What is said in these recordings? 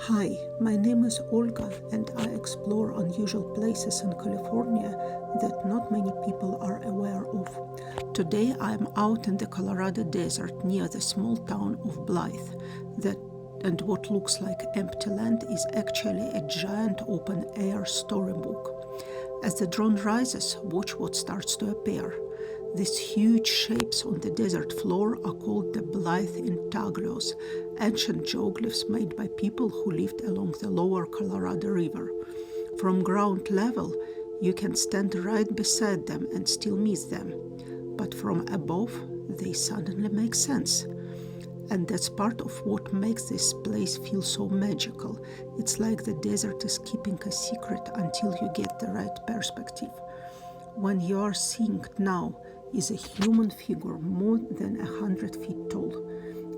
Hi, my name is Olga and I explore unusual places in California that not many people are aware of. Today I'm out in the Colorado desert near the small town of Blythe, and what looks like empty land is actually a giant open-air storybook. As the drone rises, watch what starts to appear. These huge shapes on the desert floor are called the Blythe Intaglios, ancient geoglyphs made by people who lived along the lower Colorado River. From ground level, you can stand right beside them and still miss them. But from above, they suddenly make sense. And that's part of what makes this place feel so magical. It's like the desert is keeping a secret until you get the right perspective. When you are seeing now is a human figure more than 100 feet tall.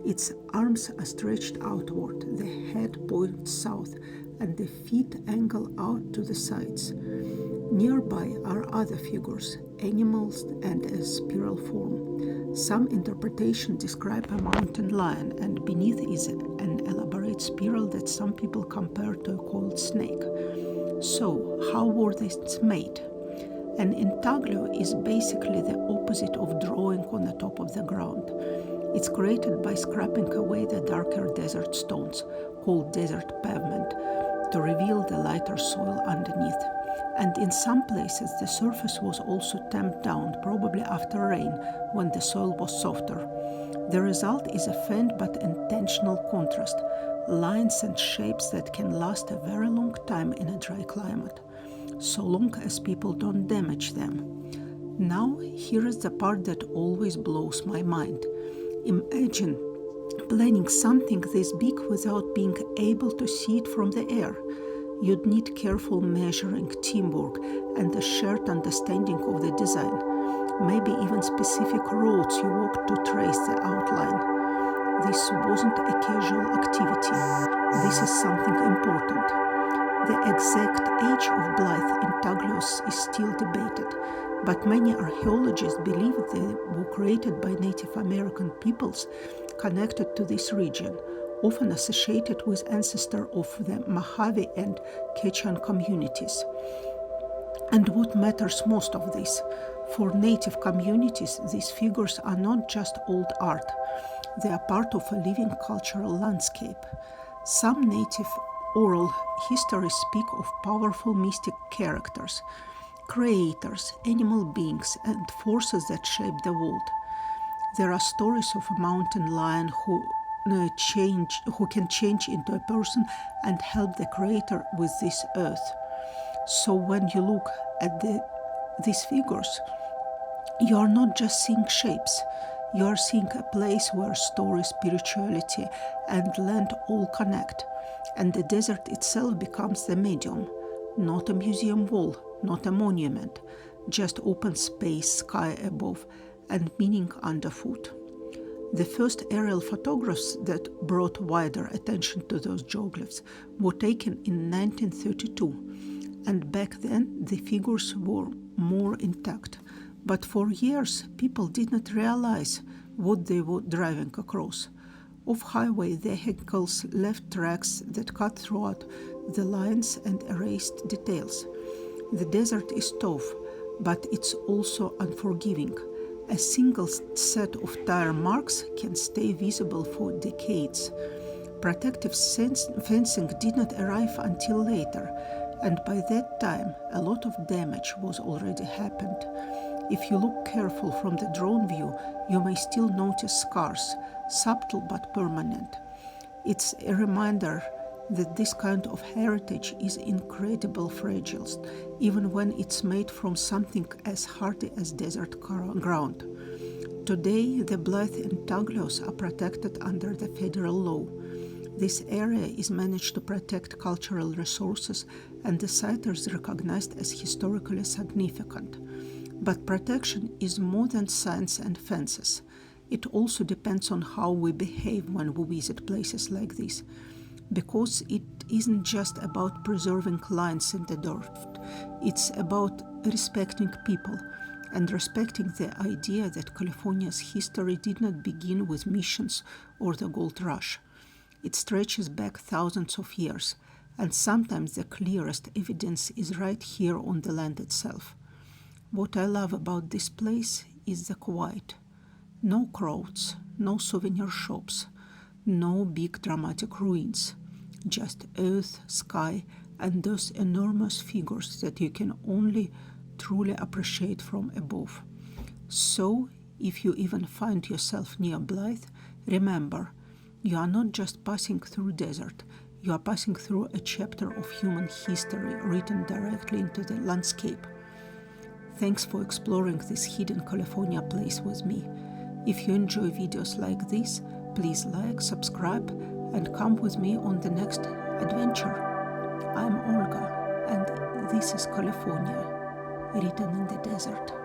Its arms are stretched outward, the head points south, and the feet angle out to the sides. Nearby are other figures, animals and a spiral form. Some interpretations describe a mountain lion, and beneath is an elaborate spiral that some people compare to a coiled snake. So, how were they made? An intaglio is basically the opposite of drawing on the top of the ground. It's created by scraping away the darker desert stones, called desert pavement, to reveal the lighter soil underneath. And in some places the surface was also tamped down, probably after rain, when the soil was softer. The result is a faint but intentional contrast, lines and shapes that can last a very long time in a dry climate, so long as people don't damage them. Now, here is the part that always blows my mind. Imagine planning something this big without being able to see it from the air. You'd need careful measuring, teamwork, and a shared understanding of the design. Maybe even specific roads you walked to trace the outline. This wasn't a casual activity. This is something important. The exact age of Blythe Intaglios is still debated, but many archaeologists believe they were created by Native American peoples connected to this region, often associated with ancestors of the Mojave and Quechan communities. And what matters most of this? For Native communities, these figures are not just old art. They are part of a living cultural landscape. Some Native oral histories speak of powerful mystic characters, creators, animal beings, and forces that shape the world. There are stories of a mountain lion who can change into a person and help the creator with this earth. So when you look at these figures, you are not just seeing shapes. You are seeing a place where story, spirituality, and land all connect. And the desert itself becomes the medium, not a museum wall, not a monument, just open space, sky above, and meaning underfoot. The first aerial photographs that brought wider attention to those geoglyphs were taken in 1932, and back then the figures were more intact. But for years, people did not realize what they were driving across. Off-highway vehicles left tracks that cut throughout the lines and erased details. The desert is tough, but it's also unforgiving. A single set of tire marks can stay visible for decades. Protective fencing did not arrive until later, and by that time a lot of damage was already happened. If you look careful from the drone view, you may still notice scars, subtle but permanent. It's a reminder that this kind of heritage is incredibly fragile, even when it's made from something as hardy as desert ground. Today, the Blythe Intaglios are protected under the federal law. This area is managed to protect cultural resources, and the site is recognized as historically significant. But protection is more than signs and fences. It also depends on how we behave when we visit places like this, because it isn't just about preserving lines in the dirt. It's about respecting people and respecting the idea that California's history did not begin with missions or the gold rush. It stretches back thousands of years, and sometimes the clearest evidence is right here on the land itself. What I love about this place is the quiet. No crowds, no souvenir shops, no big dramatic ruins, just earth, sky, and those enormous figures that you can only truly appreciate from above. So, if you even find yourself near Blythe, remember, you are not just passing through desert, you are passing through a chapter of human history written directly into the landscape. Thanks for exploring this hidden California place with me. If you enjoy videos like this, please like, subscribe, and come with me on the next adventure. I'm Olga, and this is California, written in the desert.